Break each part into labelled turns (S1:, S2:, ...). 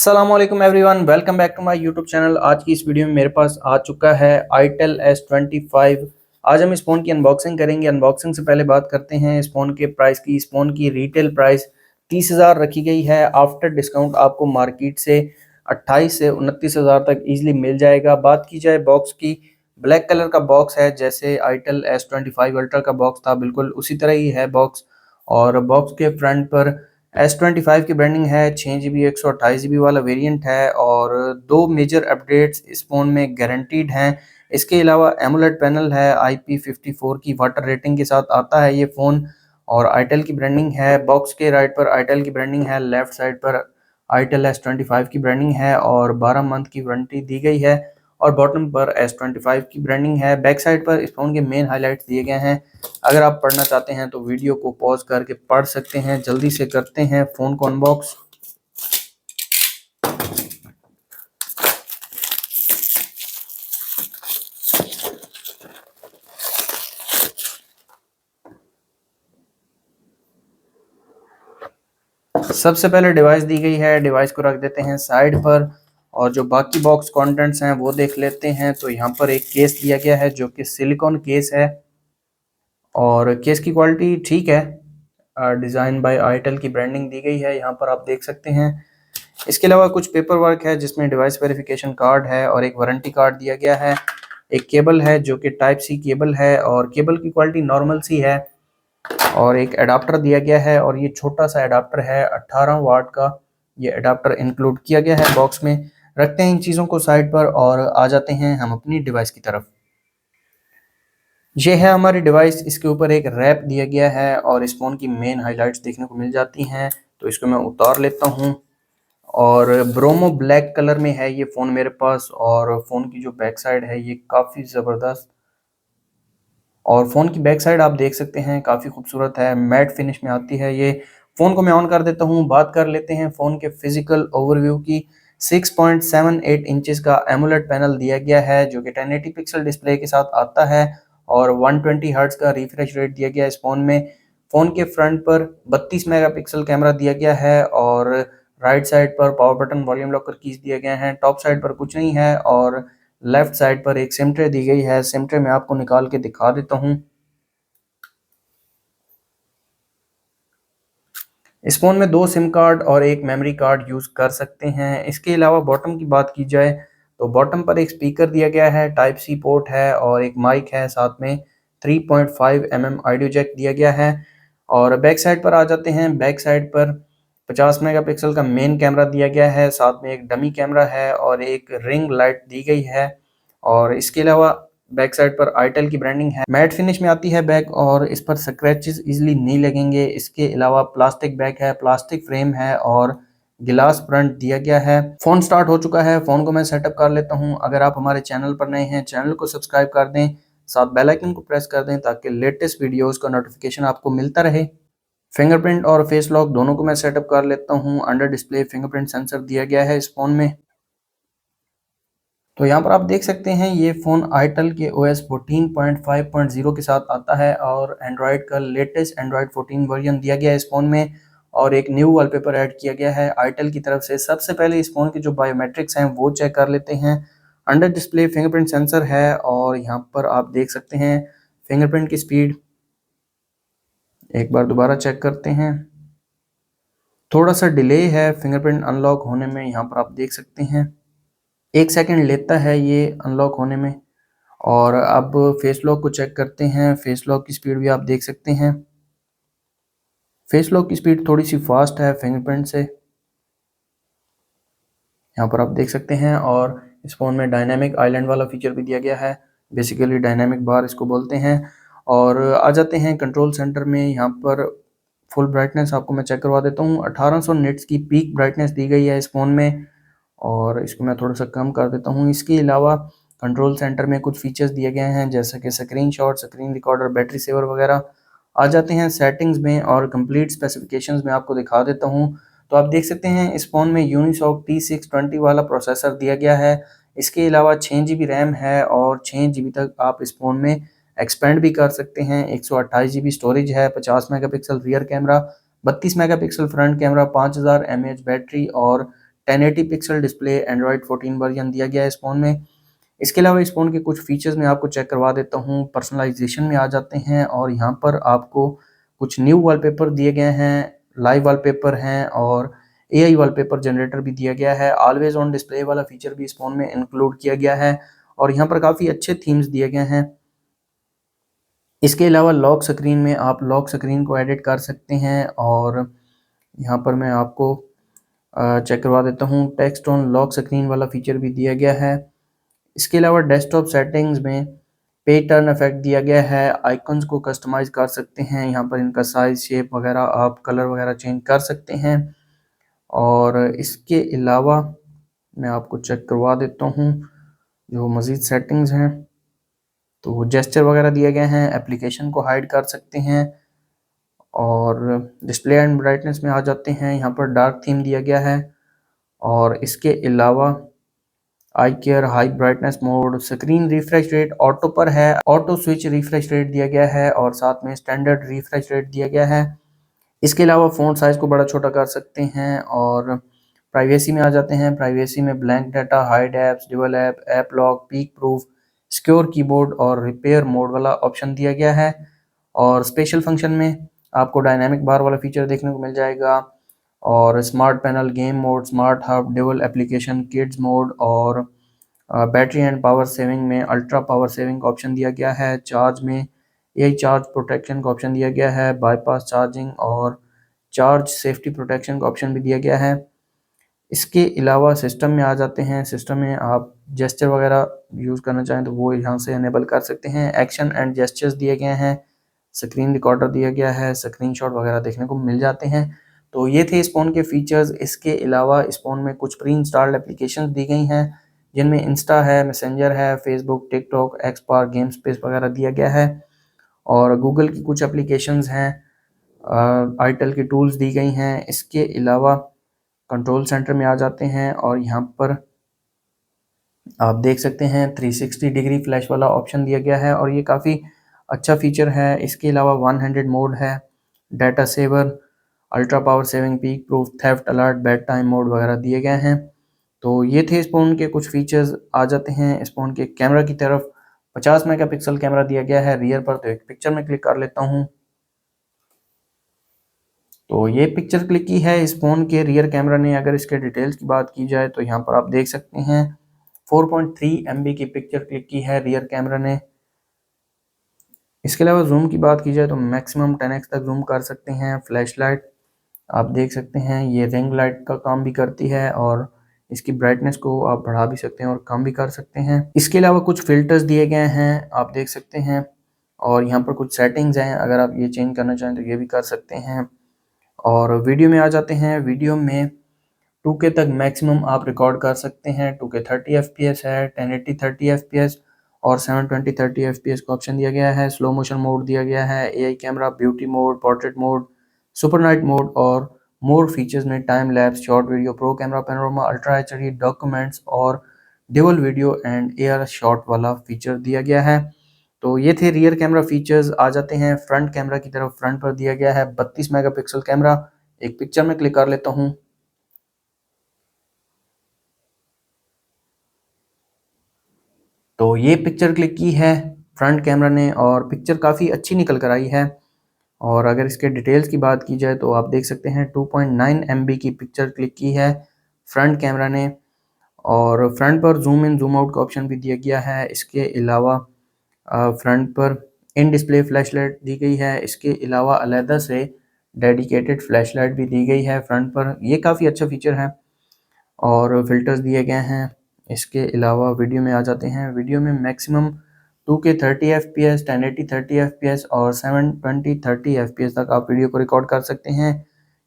S1: अस्सलाम वालेकुम everyone, welcome back to my YouTube channel. आज की इस वीडियो में मेरे पास आ चुका है itel S25। आज हम इस फ़ोन की अनबॉक्सिंग करेंगे। अनबॉक्सिंग से पहले बात करते हैं इस फ़ोन के प्राइस की। इस फ़ोन की रिटेल प्राइस 30,000 रखी गई है। आफ्टर डिस्काउंट आपको मार्केट से 28 से 29,000 तक ईजिली मिल जाएगा। बात की जाए बॉक्स की, ब्लैक कलर का बॉक्स है, जैसे itel S25 अल्ट्रा का बॉक्स था बिल्कुल उसी तरह ही है बॉक्स। और बॉक्स के फ्रंट पर S25 की ब्रांडिंग है। 6 GB 128 GB वाला वेरिएंट है और दो मेजर अपडेट्स इस फ़ोन में गारंटीड हैं। इसके अलावा एमोलेड पैनल है, IP54 की वाटर रेटिंग के साथ आता है ये फ़ोन और आईटेल की ब्रांडिंग है। बॉक्स के राइट पर आईटेल की ब्रांडिंग है, लेफ्ट साइड पर आईटेल S25 की ब्रांडिंग है और 12 मंथ की वारंटी दी गई है और बॉटम पर S25 की ब्रांडिंग है। बैक साइड पर इस फ़ोन के मेन हाइलाइट्स दिए गए हैं। अगर आप पढ़ना चाहते हैं तो वीडियो को पॉज करके पढ़ सकते हैं। जल्दी से करते हैं फ़ोन को अनबॉक्स। सबसे पहले डिवाइस दी गई है, डिवाइस को रख देते हैं साइड पर और जो बाकी बॉक्स कंटेंट्स हैं वो देख लेते हैं। तो यहाँ पर एक केस दिया गया है जो कि सिलिकॉन केस है और केस की क्वालिटी ठीक है। डिज़ाइन बाय आईटेल की ब्रांडिंग दी गई है, यहाँ पर आप देख सकते हैं। इसके अलावा कुछ पेपर वर्क है जिसमें डिवाइस वेरिफिकेशन कार्ड है और एक वारंटी कार्ड दिया गया है। एक केबल है जो कि टाइप सी केबल है और केबल की क्वालिटी नॉर्मल सी है और एक एडाप्टर दिया गया है और ये छोटा सा एडाप्टर है 18 वाट का। ये एडाप्टर इंक्लूड किया गया है बॉक्स में। रखते हैं इन चीज़ों को साइड पर और आ जाते हैं हम अपनी डिवाइस की तरफ। ये है हमारी डिवाइस, इसके ऊपर एक रैप दिया गया है और इस फ़ोन की मेन हाइलाइट्स देखने को मिल जाती हैं। तो इसको मैं उतार लेता हूँ और ब्रोमो ब्लैक कलर में है ये फ़ोन मेरे पास और फ़ोन की जो बैक साइड है ये काफ़ी ज़बरदस्त और फ़ोन की बैक साइड आप देख सकते हैं काफ़ी खूबसूरत है, मैट फिनिश में आती है ये। फ़ोन को मैं ऑन कर देता हूँ। बात कर लेते हैं फ़ोन के फिजिकल ओवरव्यू की। 6.78 इंचेस का एमोलेड पैनल दिया गया है जो कि 1080 पिक्सल डिस्प्ले के साथ आता है और 120 हर्ट्ज का रिफ्रेश रेट दिया गया है इस फ़ोन में। फ़ोन के फ्रंट पर 32 मेगापिक्सल कैमरा दिया गया है और राइट साइड पर power button, volume locker keys दिए गए हैं। टॉप साइड पर कुछ नहीं है और लेफ्ट साइड पर एक सिम ट्रे दी गई है। सिम ट्रे मैं आपको निकाल के दिखा देता हूँ। इस फ़ोन में दो सिम कार्ड और एक मेमोरी कार्ड यूज़ कर सकते हैं। इसके अलावा बॉटम की बात की जाए तो बॉटम पर एक स्पीकर दिया गया है, टाइप सी पोर्ट है और एक माइक है, साथ में 3.5 mm ऑडियो जैक दिया गया है। और बैक साइड पर आ जाते हैं। बैक साइड पर 50 मेगापिक्सल का मेन कैमरा दिया गया है, साथ में एक डमी कैमरा है और एक रिंग लाइट दी गई है। और इसके अलावा बैक साइड पर आईटेल की ब्रांडिंग है, मैट फिनिश में आती है बैक और इस पर स्क्रैचेस इजीली नहीं लगेंगे। इसके अलावा प्लास्टिक बैक है, प्लास्टिक फ्रेम है और गिलास फ्रंट दिया गया है। फ़ोन स्टार्ट हो चुका है, फ़ोन को मैं सेटअप कर लेता हूँ। अगर आप हमारे चैनल पर नए हैं, चैनल को सब्सक्राइब कर दें, साथ बेल आइकन को प्रेस कर दें ताकि लेटेस्ट वीडियोज़ का नोटिफिकेशन आपको मिलता रहे। फिंगरप्रिंट और फेस लॉक दोनों को मैं सेटअप कर लेता हूँ। अंडर डिस्प्ले फिंगरप्रिंट सेंसर दिया गया है इस फ़ोन में। तो यहाँ पर आप देख सकते हैं ये फ़ोन आईटेल के OS 14.5.0 के साथ आता है और एंड्रॉयड का लेटेस्ट एंड्रॉयड 14 वर्जन दिया गया है इस फ़ोन में और एक न्यू वॉलपेपर ऐड किया गया है आईटेल की तरफ से। सबसे पहले इस फ़ोन के जो बायोमेट्रिक्स हैं वो चेक कर लेते हैं। अंडर डिस्प्ले फिंगरप्रिंट सेंसर है और यहाँ पर आप देख सकते हैं फिंगरप्रिंट की स्पीड। एक बार दोबारा चेक करते हैं। थोड़ा सा डिले है फिंगरप्रिंट अनलॉक होने में, यहाँ पर आप देख सकते हैं 1 सेकंड लेता है ये अनलॉक होने में। और अब फेस लॉक को चेक करते हैं। फेस लॉक की स्पीड भी आप देख सकते हैं। फेस लॉक की स्पीड थोड़ी सी फास्ट है फिंगरप्रिंट से, यहाँ पर आप देख सकते हैं। और इस फ़ोन में डायनामिक आइलैंड वाला फीचर भी दिया गया है, बेसिकली डायनामिक बार इसको बोलते हैं। और आ जाते हैं कंट्रोल सेंटर में। यहाँ पर फुल ब्राइटनेस आपको मैं चेक करवा देता हूँ। 1800 निट्स की पीक ब्राइटनेस दी गई है इस फ़ोन में और इसको मैं थोड़ा सा कम कर देता हूँ। इसके अलावा कंट्रोल सेंटर में कुछ फीचर्स दिए गए हैं जैसे कि screenshot, screen recorder, battery saver वगैरह। आ जाते हैं सेटिंग्स में और कंप्लीट स्पेसिफिकेशंस में आपको दिखा देता हूँ। तो आप देख सकते हैं इस फ़ोन में यूनिसॉक T620 वाला प्रोसेसर दिया गया है। इसके अलावा 6 GB रैम है और 6 GB तक आप इस फ़ोन में एक्सपेंड भी कर सकते हैं। 128 GB स्टोरेज है, 50 megapixel rear camera, 32 megapixel front camera, 5000 mAh battery और 1080 पिक्सल डिस्प्ले, एंड्रॉयड 14 वर्जन दिया गया है इस फ़ोन में। इसके अलावा इस फ़ोन के कुछ फीचर्स मैं आपको चेक करवा देता हूँ। पर्सनलाइजेशन में आ जाते हैं और यहाँ पर आपको कुछ न्यू वॉलपेपर दिए गए हैं, लाइव वॉलपेपर हैं और एआई वॉलपेपर जनरेटर भी दिया गया है। ऑलवेज ऑन डिस्प्ले वाला फीचर भी इस फ़ोन में इंक्लूड किया गया है और यहाँ पर काफ़ी अच्छे थीम्स दिए गए हैं। इसके अलावा लॉक स्क्रीन में आप लॉक स्क्रीन को एडिट कर सकते हैं और यहाँ पर मैं आपको चेक करवा देता हूँ। टेक्स्ट ऑन लॉक स्क्रीन वाला फीचर भी दिया गया है। इसके अलावा डेस्कटॉप सेटिंग्स में पे टर्न इफेक्ट दिया गया है। आइकन्स को कस्टमाइज़ कर सकते हैं, यहाँ पर इनका साइज़, शेप वगैरह, आप कलर वगैरह चेंज कर सकते हैं। और इसके अलावा मैं आपको चेक करवा देता हूँ जो मज़ीद सेटिंग्स हैं। तो जेस्चर वगैरह दिए गए हैं, एप्लीकेशन को हाइड कर सकते हैं और डिस्प्ले एंड ब्राइटनेस में आ जाते हैं। यहाँ पर डार्क थीम दिया गया है और इसके अलावा eye care, high brightness mode, screen refresh rate auto पर है, ऑटो स्विच रिफ्रेश रेट दिया गया है और साथ में स्टैंडर्ड रिफ्रेश रेट दिया गया है। इसके अलावा फ़ॉन्ट साइज़ को बड़ा छोटा कर सकते हैं और प्राइवेसी में आ जाते हैं। प्राइवेसी में blank data, hide apps, dual app, app lock, peak proof, secure keyboard और रिपेयर मोड वाला ऑप्शन दिया गया है। और स्पेशल फंक्शन में आपको डायनामिक बार वाला फीचर देखने को मिल जाएगा और smart panel, game mode, smart hub, dual application, kids mode और बैटरी एंड पावर सेविंग में अल्ट्रा पावर सेविंग का ऑप्शन दिया गया है। चार्ज में एआई चार्ज प्रोटेक्शन का ऑप्शन दिया गया है। बाईपास चार्जिंग और चार्ज सेफ्टी प्रोटेक्शन का ऑप्शन भी दिया गया है। इसके अलावा सिस्टम में आ जाते हैं। सिस्टम में आप जेस्चर वगैरह यूज़ करना चाहें तो वो यहाँ से इनेबल कर सकते हैं। एक्शन एंड जेस्चर्स दिए गए हैं, स्क्रीन रिकॉर्डर दिया गया है, स्क्रीनशॉट वगैरह देखने को मिल जाते हैं। तो ये थे इस फ़ोन के फीचर्स। इसके अलावा इस फ़ोन में कुछ प्री इंस्टॉल्ड एप्लीकेशंस दी गई हैं जिनमें इंस्टा है, मैसेंजर है, फेसबुक, टिकटॉक, एक्सपार, गेम स्पेस वगैरह दिया गया है और गूगल की कुछ एप्लीकेशंस हैं, आईटेल की टूल्स दी गई हैं। इसके अलावा कंट्रोल सेंटर में आ जाते हैं और यहाँ पर आप देख सकते हैं 360 डिग्री फ्लैश वाला ऑप्शन दिया गया है और ये काफ़ी अच्छा फीचर है। इसके अलावा 100 मोड है, data saver, ultra power saving, peek proof, theft alert, bed time mode वगैरह दिए गए हैं। तो ये थे इस फ़ोन के कुछ फीचर्स। आ जाते हैं इस फ़ोन के कैमरा की तरफ। 50 मेगापिक्सल कैमरा दिया गया है रियर पर, तो एक पिक्चर में क्लिक कर लेता हूँ। तो ये पिक्चर क्लिक की है इस फ़ोन के रियर कैमरा ने। अगर इसके डिटेल्स की बात की जाए तो यहाँ पर आप देख सकते हैं 4.3 MB की पिक्चर क्लिक की है रियर कैमरा ने। इसके अलावा जूम की बात की जाए तो मैक्सिमम 10x तक जूम कर सकते हैं। फ्लैश लाइट आप देख सकते हैं, ये रिंग लाइट का काम भी करती है और इसकी ब्राइटनेस को आप बढ़ा भी सकते हैं और कम भी कर सकते हैं। इसके अलावा कुछ फ़िल्टर्स दिए गए हैं, आप देख सकते हैं और यहाँ पर कुछ सेटिंग्स हैं, अगर आप ये चेंज करना चाहें तो ये भी कर सकते हैं। और वीडियो में आ जाते हैं। वीडियो में 2K तक मैक्सिमम आप रिकॉर्ड कर सकते हैं। 2K 30 FPS है, 1080 30 FPS और 720 30 FPS का ऑप्शन दिया गया है। स्लो मोशन मोड दिया गया है, AI camera, beauty mode, portrait mode, super night mode और मोर फीचर्स में time lapse, short video, pro camera, panorama, ultra HD, documents और dual video and AR shot वाला फीचर दिया गया है। तो ये थे रियर कैमरा फीचर्स। आ जाते हैं फ्रंट कैमरा की तरफ। फ्रंट पर दिया गया है 32 मेगापिक्सल कैमरा। एक पिक्चर में क्लिक कर लेता हूँ। तो ये पिक्चर क्लिक की है फ्रंट कैमरा ने और पिक्चर काफ़ी अच्छी निकल कर आई है। और अगर इसके डिटेल्स की बात की जाए तो आप देख सकते हैं 2.9 MB की पिक्चर क्लिक की है फ्रंट कैमरा ने और फ्रंट पर जूम इन जूम आउट का ऑप्शन भी दिया गया है। इसके अलावा फ्रंट पर इन डिस्प्ले फ्लैश लाइट दी गई है। इसके अलावा अलहदा से डेडिकेटेड फ्लैश लाइट भी दी गई है फ्रंट पर, ये काफ़ी अच्छा फीचर है और फिल्टर्स दिए गए हैं। इसके अलावा वीडियो में आ जाते हैं। वीडियो में मैक्सिमम 2K 30 FPS, 1080 30 FPS और 720 30 FPS तक आप वीडियो को रिकॉर्ड कर सकते हैं।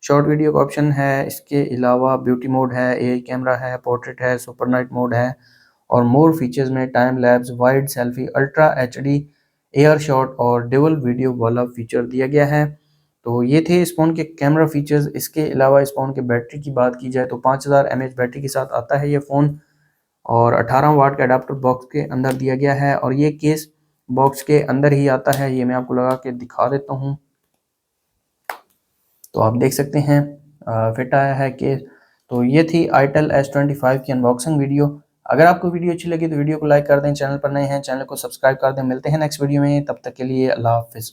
S1: शॉर्ट वीडियो का ऑप्शन है। इसके अलावा ब्यूटी मोड है, एआई कैमरा है, पोर्ट्रेट है, सुपर नाइट मोड है और मोर फीचर्स में time lapse, wide selfie, ultra HD, air shot और डुअल वीडियो वाला फीचर दिया गया है। तो ये थे इस फ़ोन के कैमरा फीचर्स। इसके अलावा इस फ़ोन के बैटरी की बात की जाए तो 5000 mAh बैटरी के साथ आता है ये फ़ोन और 18 वाट का अडाप्टर बॉक्स के अंदर दिया गया है और ये केस बॉक्स के अंदर ही आता है। ये मैं आपको लगा के दिखा देता हूँ। तो आप देख सकते हैं फिट आया है केस। तो ये थी आईटेल S25 की अनबॉक्सिंग वीडियो। अगर आपको वीडियो अच्छी लगी तो वीडियो को लाइक कर दें, चैनल पर नए हैं चैनल को सब्सक्राइब कर दें। मिलते हैं नेक्स्ट वीडियो में, तब तक के लिए अल्लाह हाफ़िज़।